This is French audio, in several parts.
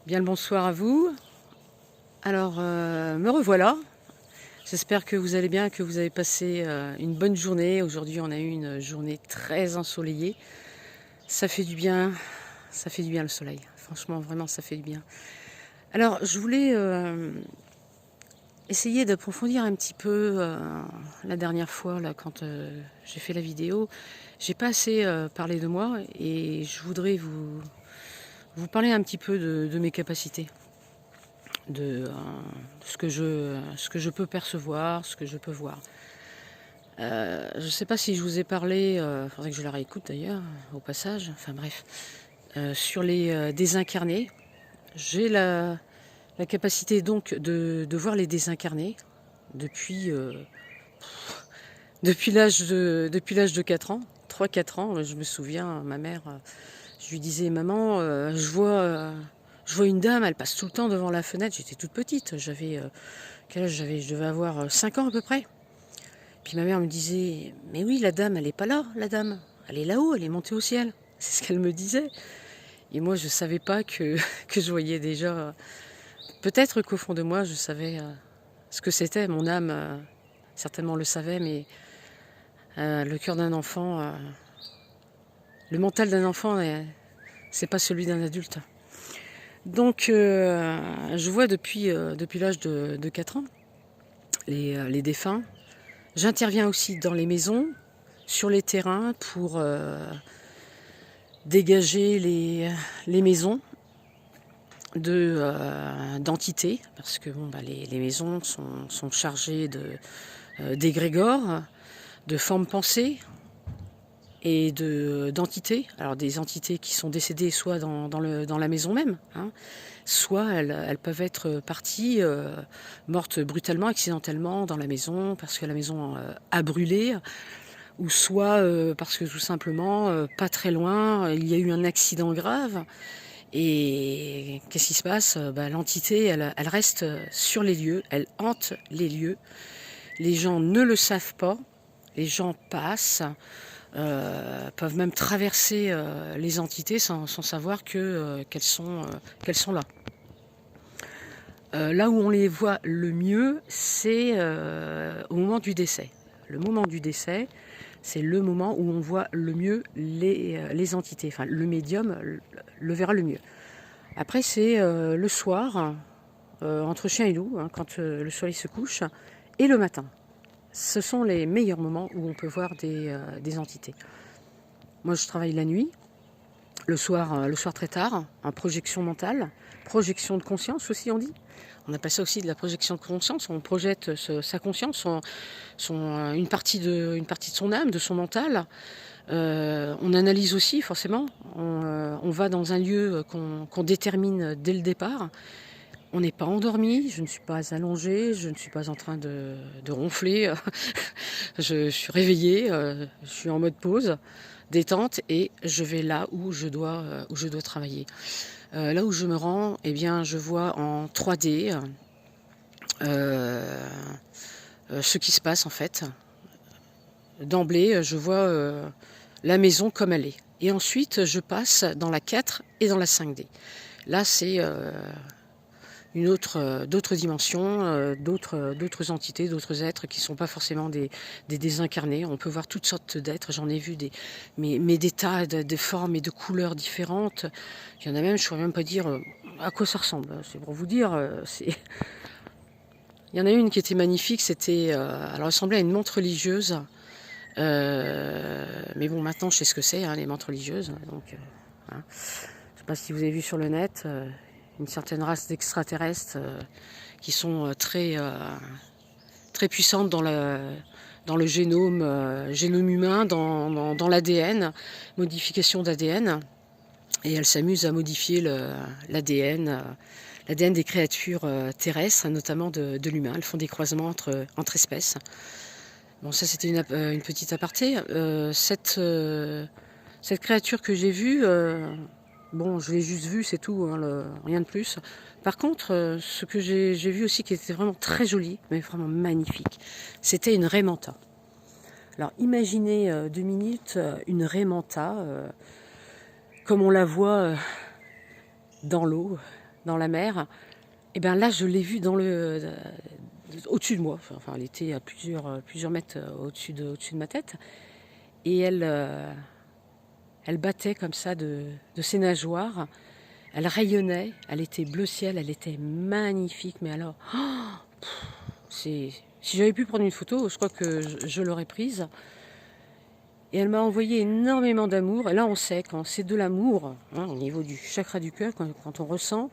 Bien le bonsoir à vous. Alors, me revoilà. J'espère que vous allez bien, que vous avez passé une bonne journée. Aujourd'hui, on a eu une journée très ensoleillée. Ça fait du bien, ça fait du bien le soleil. Franchement, vraiment, ça fait du bien. Alors, je voulais essayer d'approfondir un petit peu la dernière fois, là, quand j'ai fait la vidéo. J'ai pas assez parlé de moi et je voudrais vous parler un petit peu de mes capacités. De ce que je peux percevoir, ce que je peux voir. Je ne sais pas si je vous ai parlé, il faudrait que je la réécoute d'ailleurs, au passage, enfin bref, sur les désincarnés. J'ai la capacité donc de voir les désincarnés depuis, depuis l'âge de 4 ans, 3-4 ans. Je me souviens, ma mère, je lui disais, maman, je vois une dame, elle passe tout le temps devant la fenêtre. J'étais toute petite, quel âge j'avais? Je devais avoir 5 ans à peu près. Puis ma mère me disait, mais oui, la dame, elle n'est pas là, la dame. Elle est là-haut, elle est montée au ciel. C'est ce qu'elle me disait. Et moi, je ne savais pas que je voyais déjà. Peut-être qu'au fond de moi, je savais ce que c'était. Mon âme, certainement le savait, mais le cœur d'un enfant, le mental d'un enfant, c'est pas celui d'un adulte. Donc, je vois depuis l'âge de 4 ans les défunts. J'interviens aussi dans les maisons, sur les terrains pour dégager les maisons d'entités, parce que bon, les maisons sont chargées d'égrégores, de formes pensées et d'entités. Alors des entités qui sont décédées soit dans la maison même, hein, soit elles peuvent être parties, mortes brutalement, accidentellement dans la maison, parce que la maison a brûlé, ou soit parce que tout simplement, pas très loin, il y a eu un accident grave. Et qu'est-ce qui se passe? L'entité, elle reste sur les lieux, elle hante les lieux. Les gens ne le savent pas, les gens passent, peuvent même traverser les entités sans savoir qu'elles sont là. Là où on les voit le mieux, c'est au moment du décès. Le moment du décès, c'est le moment où on voit le mieux les entités. Enfin, le médium le verra le mieux. Après, c'est le soir, entre chien et loup, hein, quand le soleil se couche, et le matin. Ce sont les meilleurs moments où on peut voir des entités. Moi, je travaille la nuit, le soir très tard, en projection mentale, projection de conscience aussi, on dit. On appelle ça aussi de la projection de conscience. On projette sa conscience, une partie de son âme, de son mental. On analyse aussi, forcément. On va dans un lieu qu'on détermine dès le départ. On n'est pas endormi, je ne suis pas allongée, je ne suis pas en train de ronfler. Je suis réveillée, je suis en mode pause, détente, et je vais là où je dois travailler. Là où je me rends, eh bien, je vois en 3D ce qui se passe en fait. D'emblée, je vois la maison comme elle est. Et ensuite, je passe dans la 4 et dans la 5D. Là, c'est d'autres dimensions, d'autres entités, d'autres êtres qui ne sont pas forcément des désincarnés. On peut voir toutes sortes d'êtres. J'en ai vu mais des tas de formes et de couleurs différentes. Il y en a même, je ne saurais même pas dire à quoi ça ressemble. C'est pour vous dire. Il y en a une qui était magnifique. Alors, elle ressemblait à une montre religieuse. Mais bon, maintenant, je sais ce que c'est, hein, les montres religieuses. Donc, hein. Je ne sais pas si vous avez vu sur le net. Une certaine race d'extraterrestres qui sont très puissantes dans le génome humain, dans l'ADN, modification d'ADN. Et elles s'amusent à modifier l'ADN des créatures terrestres, notamment de l'humain. Elles font des croisements entre espèces. Bon, ça c'était une petite aparté. Cette créature que j'ai vue, bon, je l'ai juste vue, c'est tout, hein, rien de plus. Par contre, ce que j'ai vu aussi qui était vraiment très joli, mais vraiment magnifique, c'était une raie manta. Alors imaginez 2 minutes une raie manta, comme on la voit dans l'eau, dans la mer. Et bien là, je l'ai vue au-dessus de moi. Enfin, elle était à plusieurs mètres au-dessus de ma tête. Et elle battait comme ça de ses nageoires. Elle rayonnait, elle était bleu ciel, elle était magnifique. Mais alors, si j'avais pu prendre une photo, je crois que je l'aurais prise. Et elle m'a envoyé énormément d'amour. Et là, on sait, quand c'est de l'amour, hein, au niveau du chakra du cœur, quand on ressent,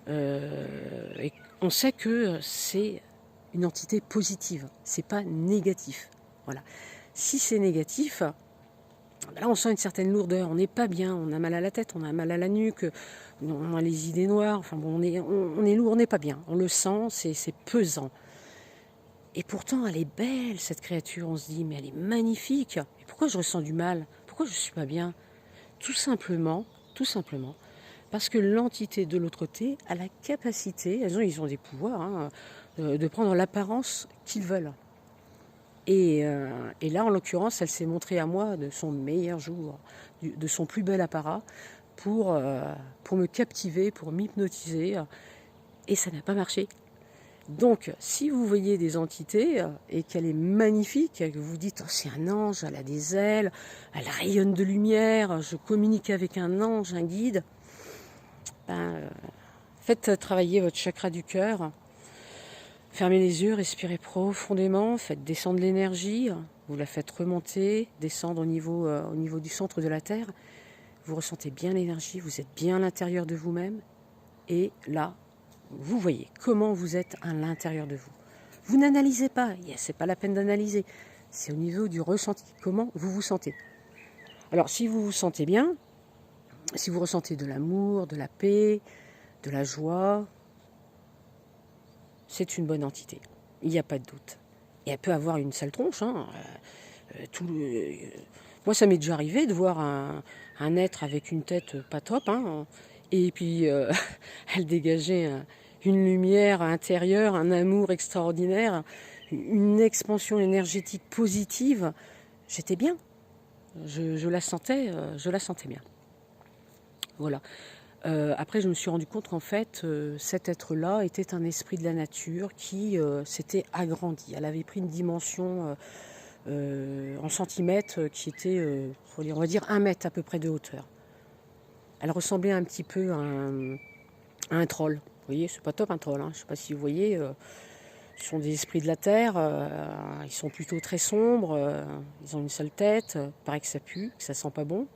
et on sait que c'est une entité positive. C'est pas négatif. Voilà. Si c'est négatif, là, on sent une certaine lourdeur. On n'est pas bien. On a mal à la tête, on a mal à la nuque, on a les idées noires. Enfin bon, on est lourd, on n'est pas bien. On le sent, c'est pesant. Et pourtant, elle est belle, cette créature. On se dit, mais elle est magnifique. Et pourquoi je ressens du mal? Pourquoi je ne suis pas bien? Tout simplement, parce que l'entité de l'autre côté a la capacité, ils ont des pouvoirs, hein, de prendre l'apparence qu'ils veulent. Et là, en l'occurrence, elle s'est montrée à moi de son meilleur jour, de son plus bel apparat, pour me captiver, pour m'hypnotiser. Et ça n'a pas marché. Donc, si vous voyez des entités et qu'elle est magnifique, et que vous dites, oh, c'est un ange, elle a des ailes, elle rayonne de lumière, je communique avec un ange, un guide, faites travailler votre chakra du cœur, fermez les yeux, respirez profondément, faites descendre l'énergie, vous la faites remonter, descendre au niveau du centre de la Terre, vous ressentez bien l'énergie, vous êtes bien à l'intérieur de vous-même, et là, vous voyez comment vous êtes à l'intérieur de vous. Vous n'analysez pas, c'est pas la peine d'analyser. C'est au niveau du ressenti, comment vous vous sentez. Alors si vous vous sentez bien, si vous ressentez de l'amour, de la paix, de la joie, c'est une bonne entité. Il n'y a pas de doute. Et elle peut avoir une sale tronche. Hein. Moi, ça m'est déjà arrivé de voir un être avec une tête pas top, hein, et puis elle dégageait une lumière intérieure, un amour extraordinaire, une expansion énergétique positive. J'étais bien. Je la sentais bien. Voilà. Après, je me suis rendu compte qu'en fait, cet être-là était un esprit de la nature qui s'était agrandi. Elle avait pris une dimension en centimètres qui était, on va dire, 1 mètre à peu près de hauteur. Elle ressemblait un petit peu à un troll. Vous voyez, c'est pas top un troll. Hein. Je ne sais pas si vous voyez. Ce sont des esprits de la terre. Ils sont plutôt très sombres. Ils ont une seule tête. Il paraît que ça pue, que ça sent pas bon.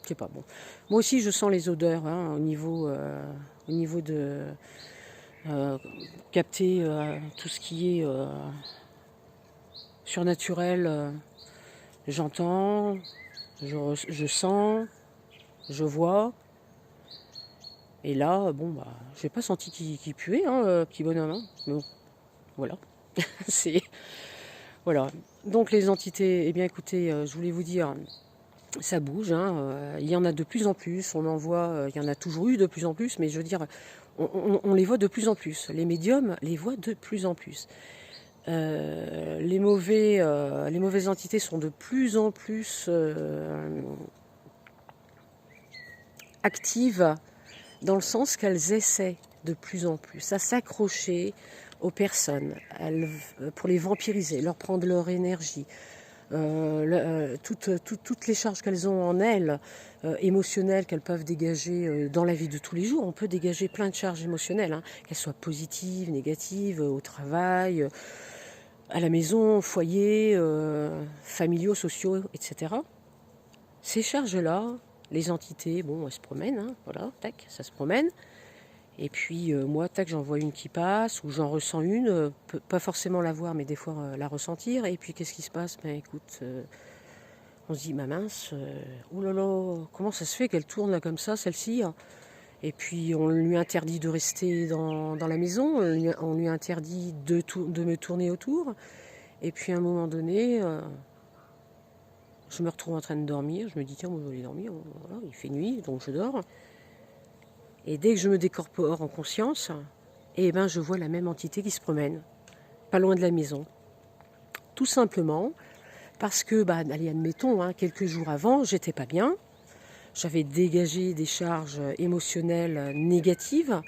C'est pas bon. Moi aussi, je sens les odeurs hein, au niveau de capter tout ce qui est surnaturel. J'entends, je sens, je vois. Et là, bon, bah, j'ai pas senti qu'il puait, hein, petit bonhomme. Hein. Mais bon, voilà. Voilà. Donc les entités, eh bien écoutez, je voulais vous dire, ça bouge. Hein, il y en a de plus en plus. On en voit, il y en a toujours eu de plus en plus, mais je veux dire, on les voit de plus en plus. Les médiums les voient de plus en plus. Les mauvaises entités sont de plus en plus actives, dans le sens qu'elles essaient de plus en plus à s'accrocher aux personnes, pour les vampiriser, leur prendre leur énergie, toutes les charges qu'elles ont en elles, émotionnelles, qu'elles peuvent dégager dans la vie de tous les jours. On peut dégager plein de charges émotionnelles, hein, qu'elles soient positives, négatives, au travail, à la maison, au foyer, familiaux, sociaux, etc. Ces charges-là, les entités, bon, elles se promènent, hein, voilà, tac, ça se promène. Et puis moi, tac, j'en vois une qui passe, ou j'en ressens une, pas forcément la voir, mais des fois la ressentir. Et puis qu'est-ce qui se passe? Ben écoute, on se dit, ma mince, oh là là, comment ça se fait qu'elle tourne là comme ça, celle-ci? Et puis on lui interdit de rester dans la maison, on lui interdit de me tourner autour. Et puis à un moment donné, je me retrouve en train de dormir, je me dis, tiens, moi je vais aller dormir, voilà, il fait nuit, donc je dors. Et dès que je me décorpore en conscience, eh ben, je vois la même entité qui se promène, pas loin de la maison. Tout simplement parce que, allez, admettons, hein, quelques jours avant, j'étais pas bien. J'avais dégagé des charges émotionnelles négatives.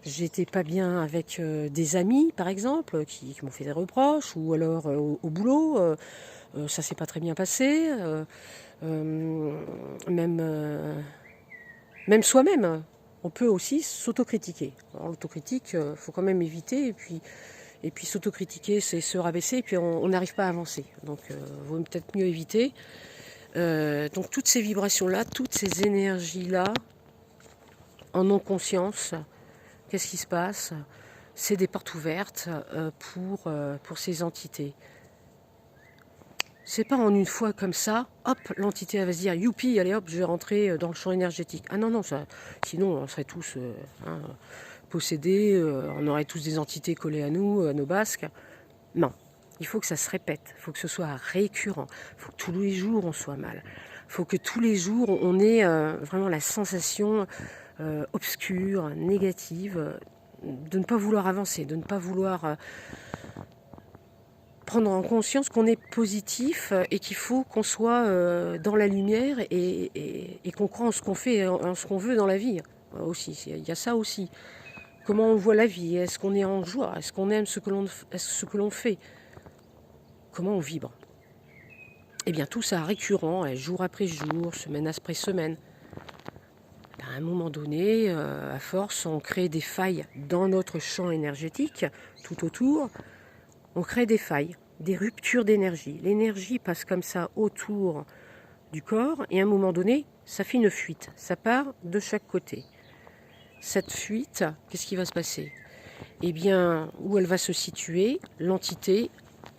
j'étais pas bien avec des amis, par exemple, qui m'ont fait des reproches, ou alors au boulot, ça s'est pas très bien passé, même, même soi-même, on peut aussi s'autocritiquer. Alors, l'autocritique, faut quand même éviter, et puis s'autocritiquer, c'est se rabaisser, et puis on n'arrive pas à avancer. Donc, vaut peut-être mieux éviter. Donc, toutes ces vibrations-là, toutes ces énergies-là, en non-conscience, qu'est-ce qui se passe? C'est des portes ouvertes pour ces entités. C'est pas en une fois comme ça, hop, l'entité elle va se dire youpi, allez hop, je vais rentrer dans le champ énergétique. Ah non, non, ça, sinon on serait tous possédés, on aurait tous des entités collées à nous, à nos basques. Non, il faut que ça se répète, il faut que ce soit récurrent, il faut que tous les jours on soit mal. Il faut que tous les jours on ait vraiment la sensation obscure, négative, de ne pas vouloir avancer, de ne pas vouloir prendre en conscience qu'on est positif et qu'il faut qu'on soit dans la lumière et qu'on croit en ce qu'on fait, en ce qu'on veut dans la vie aussi. Il y a ça aussi. Comment on voit la vie? Est-ce qu'on est en joie? Est-ce qu'on aime ce que l'on fait? Comment on vibre? Eh bien tout ça récurrent, jour après jour, semaine après semaine. À un moment donné, à force, on crée des failles dans notre champ énergétique, tout autour. On crée des failles, des ruptures d'énergie. L'énergie passe comme ça autour du corps et à un moment donné, ça fait une fuite. Ça part de chaque côté. Cette fuite, qu'est-ce qui va se passer? Eh bien, où elle va se situer, l'entité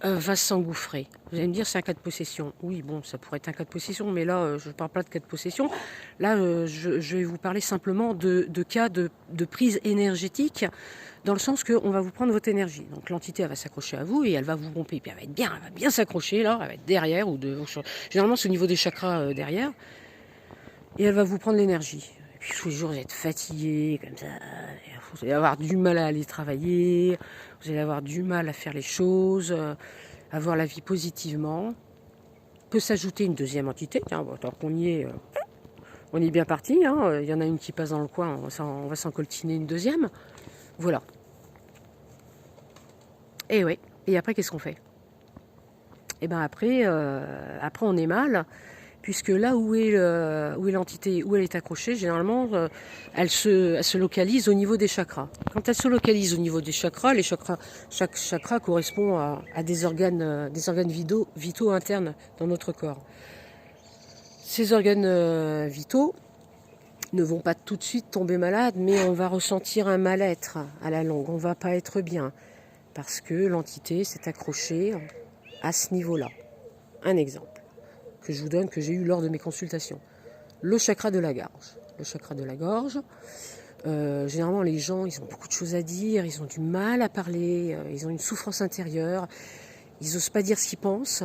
va s'engouffrer. Vous allez me dire, c'est un cas de possession. Oui, bon, ça pourrait être un cas de possession, mais là, je ne parle pas de cas de possession. Là, je vais vous parler simplement de cas de prise énergétique, dans le sens qu'on va vous prendre votre énergie. Donc l'entité, elle va s'accrocher à vous et elle va vous romper. Puis elle va bien s'accrocher, là, elle va être derrière, généralement c'est au niveau des chakras derrière, et elle va vous prendre l'énergie. Et puis tous les jours, vous êtes fatigué, comme ça, vous allez avoir du mal à aller travailler, vous allez avoir du mal à faire les choses, à voir la vie positivement. Peut s'ajouter une deuxième entité, tiens, bon, tant qu'on y est, on est bien parti, hein. Il y en a une qui passe dans le coin, on va s'en coltiner une deuxième. Voilà. Et oui, et après qu'est-ce qu'on fait? Et bien après on est mal, puisque là où est l'entité, où elle est accrochée, généralement, elle se localise au niveau des chakras. Quand elle se localise au niveau des chakras, chaque chakra correspond à des organes vitaux internes dans notre corps. Ces organes vitaux ne vont pas tout de suite tomber malades, mais on va ressentir un mal-être à la longue, on ne va pas être bien, parce que l'entité s'est accrochée à ce niveau-là. Un exemple que je vous donne, que j'ai eu lors de mes consultations. Le chakra de la gorge. Le chakra de la gorge, généralement les gens, ils ont beaucoup de choses à dire, ils ont du mal à parler, ils ont une souffrance intérieure, ils n'osent pas dire ce qu'ils pensent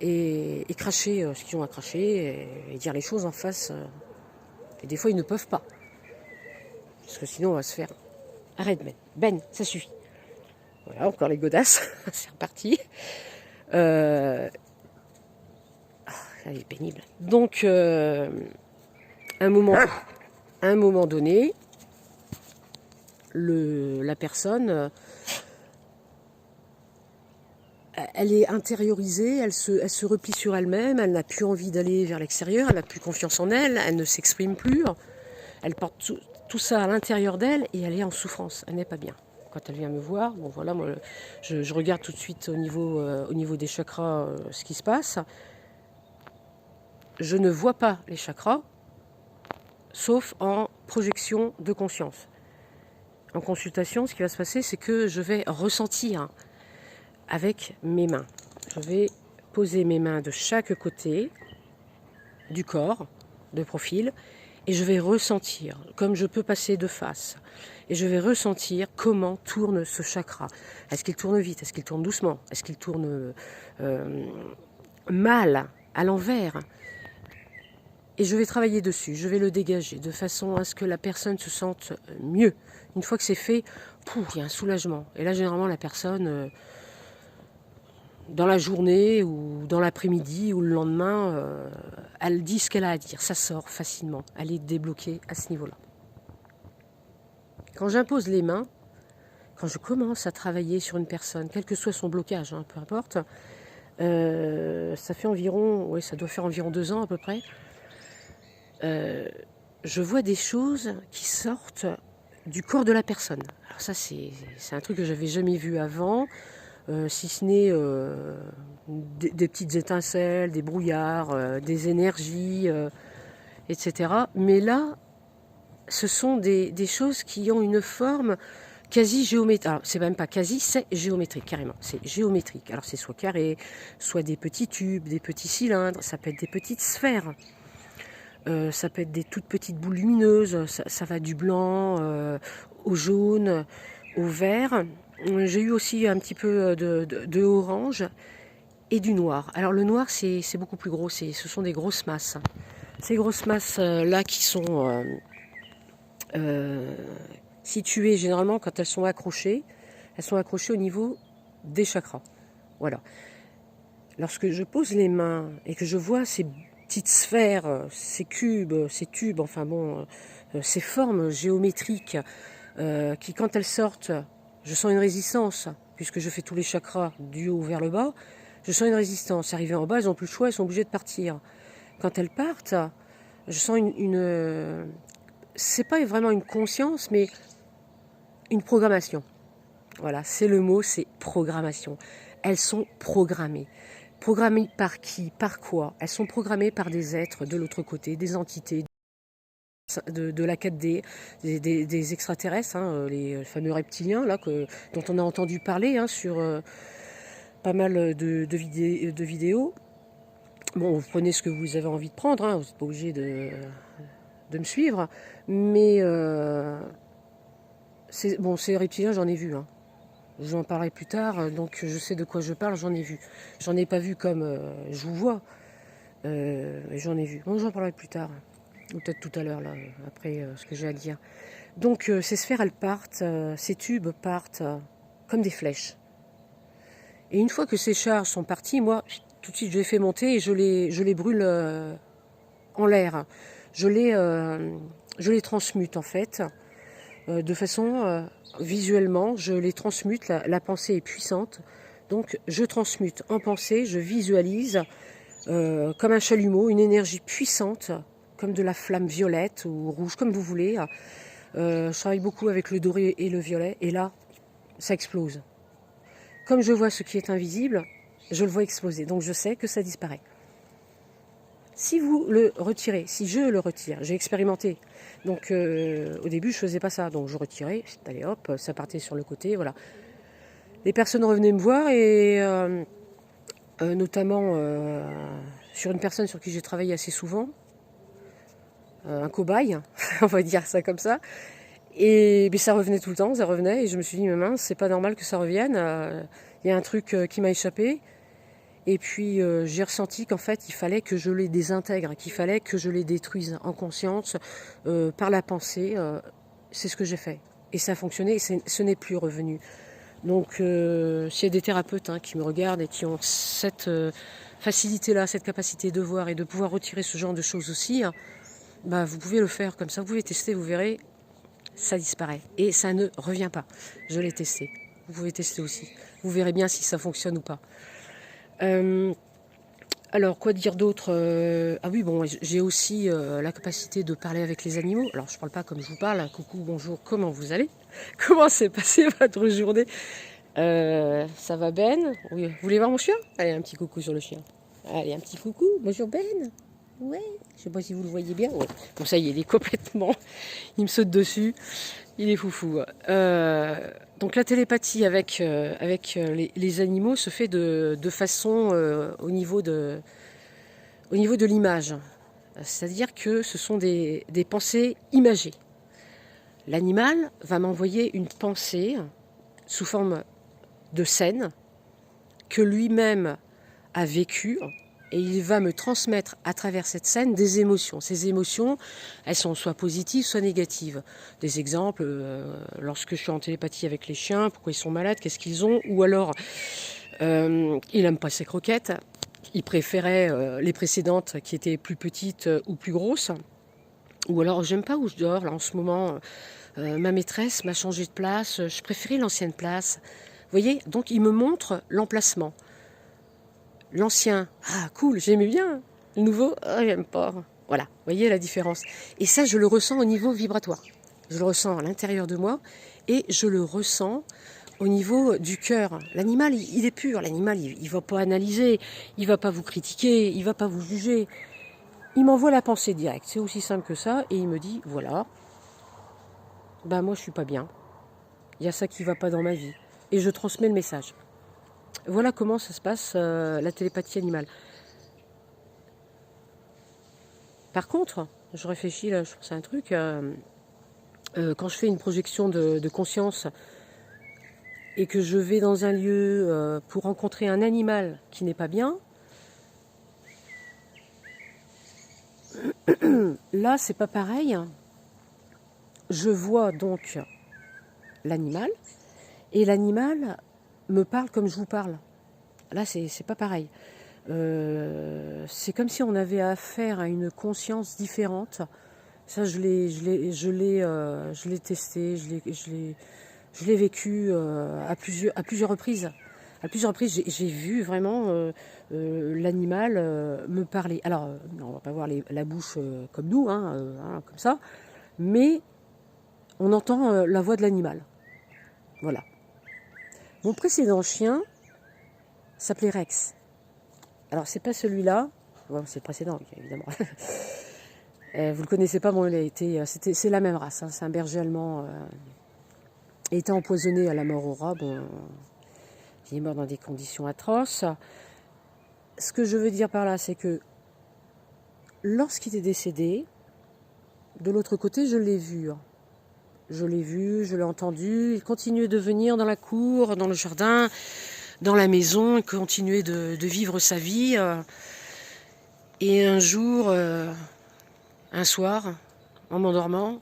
et cracher ce qu'ils ont à cracher et dire les choses en face. Et des fois, ils ne peuvent pas. Parce que sinon, on va se faire... Arrête, Ben, ça suffit. Voilà, encore les godasses, c'est reparti. Elle est pénible. Donc, à un moment donné, la personne, elle est intériorisée, elle se replie sur elle-même, elle n'a plus envie d'aller vers l'extérieur, elle n'a plus confiance en elle, elle ne s'exprime plus, elle porte tout ça à l'intérieur d'elle et elle est en souffrance, elle n'est pas bien. Quand elle vient me voir, bon voilà, moi, je regarde tout de suite au niveau des chakras ce qui se passe. Je ne vois pas les chakras, sauf en projection de conscience. En consultation, ce qui va se passer, c'est que je vais ressentir avec mes mains. Je vais poser mes mains de chaque côté du corps, de profil, et je vais ressentir, comme je peux passer de face, et je vais ressentir comment tourne ce chakra. Est-ce qu'il tourne vite? Est-ce qu'il tourne doucement? Est-ce qu'il tourne mal, à l'envers? Et je vais travailler dessus, je vais le dégager, de façon à ce que la personne se sente mieux. Une fois que c'est fait, il y a un soulagement. Et là, généralement, la personne... dans la journée ou dans l'après-midi ou le lendemain, elle dit ce qu'elle a à dire. Ça sort facilement. Elle est débloquée à ce niveau-là. Quand j'impose les mains, quand je commence à travailler sur une personne, quel que soit son blocage, hein, peu importe, ça fait environ, oui, ça doit faire environ 2 ans à peu près, je vois des choses qui sortent du corps de la personne. Alors ça, c'est un truc que j'avais jamais vu avant, si ce n'est des petites étincelles, des brouillards, des énergies, etc. Mais là, ce sont des choses qui ont une forme quasi géométrique. Alors, c'est même pas quasi, c'est géométrique, carrément. C'est géométrique. Alors, c'est soit carré, soit des petits tubes, des petits cylindres, ça peut être des petites sphères. Ça peut être des toutes petites boules lumineuses, ça va du blanc au jaune, au vert. J'ai eu aussi un petit peu de orange et du noir. Alors le noir c'est beaucoup plus gros, ce sont des grosses masses. Ces grosses masses là qui sont situées généralement quand elles sont accrochées au niveau des chakras. Voilà. Lorsque je pose les mains et que je vois ces petites sphères, ces cubes, ces tubes, enfin bon, ces formes géométriques qui, quand elles sortent, je sens une résistance, puisque je fais tous les chakras du haut vers le bas, je sens une résistance. Arrivées en bas, elles n'ont plus le choix, elles sont obligées de partir. Quand elles partent, je sens c'est pas vraiment une conscience, mais une programmation. Voilà, c'est le mot, c'est programmation. Elles sont programmées. Programmées par qui? Par quoi? Elles sont programmées par des êtres de l'autre côté, des entités de la 4D, des extraterrestres, hein, les fameux reptiliens là, dont on a entendu parler hein, sur pas mal de vidéos. Bon, vous prenez ce que vous avez envie de prendre, hein, vous n'êtes pas obligé de me suivre, mais bon, ces reptiliens, j'en ai vu. Hein. Je vous en parlerai plus tard, donc je sais de quoi je parle, j'en ai vu. J'en ai pas vu comme je vous vois, j'en ai vu. Bon, j'en parlerai plus tard, ou peut-être tout à l'heure, là, après ce que j'ai à dire. Donc ces sphères, elles partent, ces tubes partent comme des flèches. Et une fois que ces charges sont parties, moi, tout de suite, je les fais monter et je les brûle en l'air. Je les transmute, en fait, de façon visuellement, je les transmute, la pensée est puissante, donc je transmute en pensée, je visualise comme un chalumeau, une énergie puissante, comme de la flamme violette ou rouge, comme vous voulez. Je travaille beaucoup avec le doré et le violet, et là, ça explose. Comme je vois ce qui est invisible, je le vois exploser, donc je sais que ça disparaît. Si vous le retirez, si je le retire, j'ai expérimenté. Donc au début je faisais pas ça, donc je retirais, allez hop, ça partait sur le côté, voilà. Les personnes revenaient me voir et notamment sur une personne sur qui j'ai travaillé assez souvent, un cobaye, on va dire ça comme ça. Et ça revenait tout le temps, ça revenait et je me suis dit mais mince, c'est pas normal que ça revienne. Il y a un truc qui m'a échappé. Et puis j'ai ressenti qu'en fait il fallait que je les désintègre, qu'il fallait que je les détruise en conscience par la pensée. C'est ce que j'ai fait. Et ça a fonctionné et ce n'est plus revenu. Donc s'il y a des thérapeutes hein, qui me regardent et qui ont cette facilité-là, cette capacité de voir et de pouvoir retirer ce genre de choses aussi, hein, bah, vous pouvez le faire comme ça, vous pouvez tester, vous verrez, ça disparaît. Et ça ne revient pas. Je l'ai testé. Vous pouvez tester aussi. Vous verrez bien si ça fonctionne ou pas. Alors, quoi dire d'autre ah oui, bon, j'ai aussi la capacité de parler avec les animaux. Alors, je parle pas comme je vous parle. Hein. Coucou, bonjour, comment vous allez? Comment s'est passée votre journée? Ça va Ben? Oui. Vous voulez voir mon chien? Allez, un petit coucou sur le chien. Allez, un petit coucou. Bonjour Ben. Ouais. Je sais pas si vous le voyez bien. Ouais. Bon, ça y est, il est complètement... Il me saute dessus. Il est foufou. Donc la télépathie avec les animaux se fait de façon au niveau de l'image. C'est-à-dire que ce sont des pensées imagées. L'animal va m'envoyer une pensée sous forme de scène que lui-même a vécue et il va me transmettre à travers cette scène des émotions. Ces émotions, elles sont soit positives, soit négatives. Des exemples, lorsque je suis en télépathie avec les chiens, pourquoi ils sont malades, qu'est-ce qu'ils ont, ou alors il n'aime pas ses croquettes, il préférait les précédentes qui étaient plus petites ou plus grosses. Ou alors, j'aime pas où je dors, là, en ce moment. Ma maîtresse m'a changé de place. Je préférais l'ancienne place. Vous voyez, donc il me montre l'emplacement. L'ancien, ah cool, j'aimais bien. Le nouveau, ah, j'aime pas. Voilà, vous voyez la différence. Et ça, je le ressens au niveau vibratoire. Je le ressens à l'intérieur de moi et je le ressens au niveau du cœur. L'animal, il est pur. L'animal, il ne va pas analyser, il ne va pas vous critiquer, il ne va pas vous juger. Il m'envoie la pensée directe. C'est aussi simple que ça. Et il me dit, voilà, ben moi je suis pas bien. Il y a ça qui ne va pas dans ma vie. Et je transmets le message. Voilà comment ça se passe, la télépathie animale. Par contre, je réfléchis là, je pense à un truc. Quand je fais une projection de conscience et que je vais dans un lieu pour rencontrer un animal qui n'est pas bien, là, c'est pas pareil. Je vois donc l'animal et l'animal me parle comme je vous parle. Là, c'est pas pareil. C'est comme si on avait affaire à une conscience différente. Ça, je l'ai testé, je l'ai vécu à plusieurs reprises. À plusieurs reprises, j'ai vu vraiment l'animal me parler. Alors, on va pas voir la bouche comme nous, comme ça, mais on entend la voix de l'animal. Voilà. Mon précédent chien s'appelait Rex. Alors, c'est pas celui-là. Bon, c'est le précédent, évidemment. Vous le connaissez pas, bon, c'est la même race. Hein, c'est un berger allemand. Il était empoisonné à la mort au rat. Bon, il est mort dans des conditions atroces. Ce que je veux dire par là, c'est que lorsqu'il est décédé, de l'autre côté, je l'ai vu. Je l'ai vu, je l'ai entendu. Il continuait de venir dans la cour, dans le jardin, dans la maison. Il continuait de vivre sa vie. Et un jour, un soir, en m'endormant,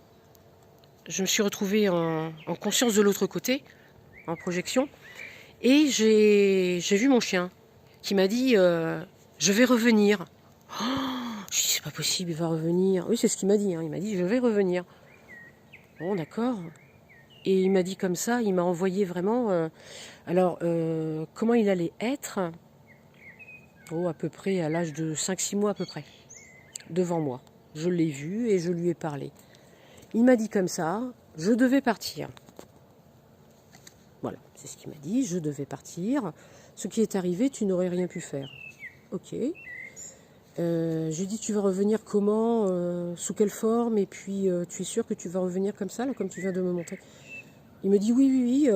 je me suis retrouvée en conscience de l'autre côté, en projection. Et j'ai vu mon chien qui m'a dit je vais revenir. Oh, je dis c'est pas possible, il va revenir. Oui, c'est ce qu'il m'a dit. Hein. Il m'a dit je vais revenir. Bon, d'accord. Et il m'a dit comme ça, il m'a envoyé vraiment. Comment il allait être à peu près à l'âge de 5-6 mois à peu près, devant moi. Je l'ai vu et je lui ai parlé. Il m'a dit comme ça, je devais partir. Voilà, c'est ce qu'il m'a dit, je devais partir. Ce qui est arrivé, tu n'aurais rien pu faire. Ok. J'ai dit, tu vas revenir comment, sous quelle forme, et puis tu es sûr que tu vas revenir comme ça, là, comme tu viens de me montrer. Il me dit, oui,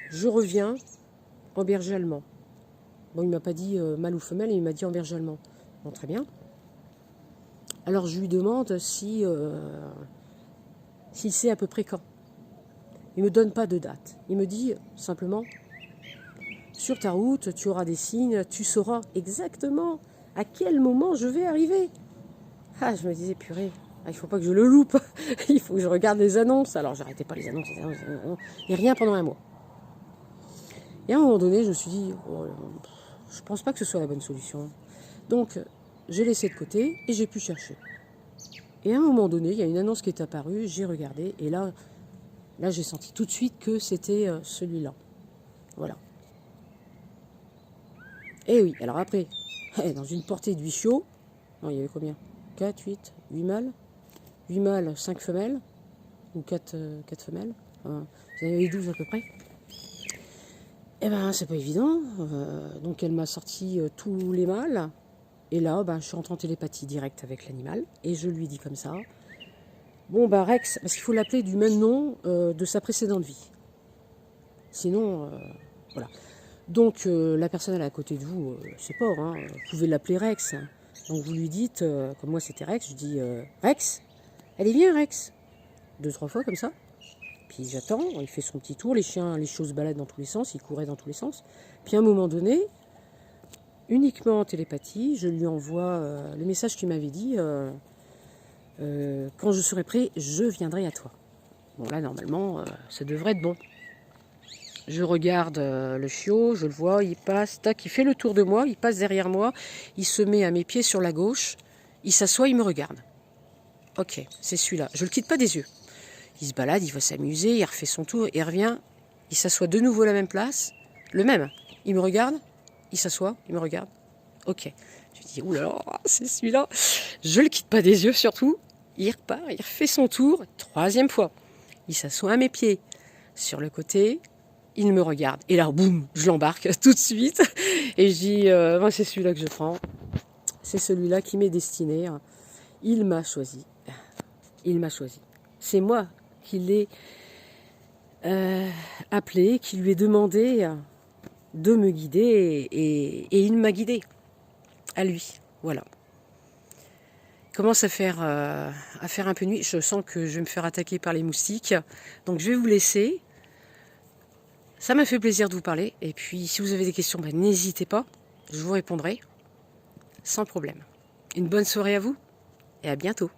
je reviens en berger allemand. Bon, il ne m'a pas dit mâle ou femelle, il m'a dit en berger allemand. Bon, très bien. Alors, je lui demande s'il sait à peu près quand. Il ne me donne pas de date. Il me dit simplement, sur ta route, tu auras des signes, tu sauras exactement à quel moment je vais arriver. Ah, je me disais, purée, il ne faut pas que je le loupe. Il faut que je regarde les annonces. Alors, j'arrêtais pas les annonces. Et rien pendant un mois. Et à un moment donné, je me suis dit, je pense pas que ce soit la bonne solution. Donc, j'ai laissé de côté et j'ai pu chercher. Et à un moment donné, il y a une annonce qui est apparue, j'ai regardé, et là j'ai senti tout de suite que c'était celui-là. Voilà. Et oui, alors après, dans une portée de 8 chiots, non, il y avait combien 4, 8, 8 mâles 8 mâles, 5 femelles, ou 4 femelles. Il y en avait 12 à peu près. Eh ben, c'est pas évident. Donc, elle m'a sorti tous les mâles. Et là, je suis rentrée en télépathie directe avec l'animal. Et je lui dis comme ça. Bon, Rex, parce qu'il faut l'appeler du même nom de sa précédente vie. Sinon, voilà. Donc, la personne elle est à côté de vous, c'est pas, hein, vous pouvez l'appeler Rex. Hein. Donc, vous lui dites, comme moi c'était Rex, je dis Rex, allez viens Rex. 2-3 fois comme ça. Puis j'attends, il fait son petit tour, les chiots se baladent dans tous les sens, ils couraient dans tous les sens. Puis à un moment donné, uniquement en télépathie, je lui envoie le message qu'il m'avait dit quand je serai prêt, je viendrai à toi. Bon là, normalement, ça devrait être bon. Je regarde le chiot, je le vois, il passe, tac, il fait le tour de moi, il passe derrière moi, il se met à mes pieds sur la gauche, il s'assoit, il me regarde. Ok, c'est celui-là. Je le quitte pas des yeux. Il se balade, il va s'amuser, il refait son tour, il revient, il s'assoit de nouveau à la même place. Le même. Il me regarde, il s'assoit, il me regarde. Ok. Je dis, oulala, c'est celui-là. Je le quitte pas des yeux surtout. Il repart, il refait son tour. 3e fois. Il s'assoit à mes pieds. Sur le côté, il me regarde. Et là, boum, je l'embarque tout de suite. Et je dis, moi, c'est celui-là que je prends. C'est celui-là qui m'est destiné. Il m'a choisi. Il m'a choisi. C'est moi qui l'ai appelé, qui lui ai demandé de me guider. Et il m'a guidé. À lui. Voilà. Il commence à faire un peu nuit. Je sens que je vais me faire attaquer par les moustiques. Donc je vais vous laisser. Ça m'a fait plaisir de vous parler. Et puis, si vous avez des questions, n'hésitez pas. Je vous répondrai sans problème. Une bonne soirée à vous et à bientôt.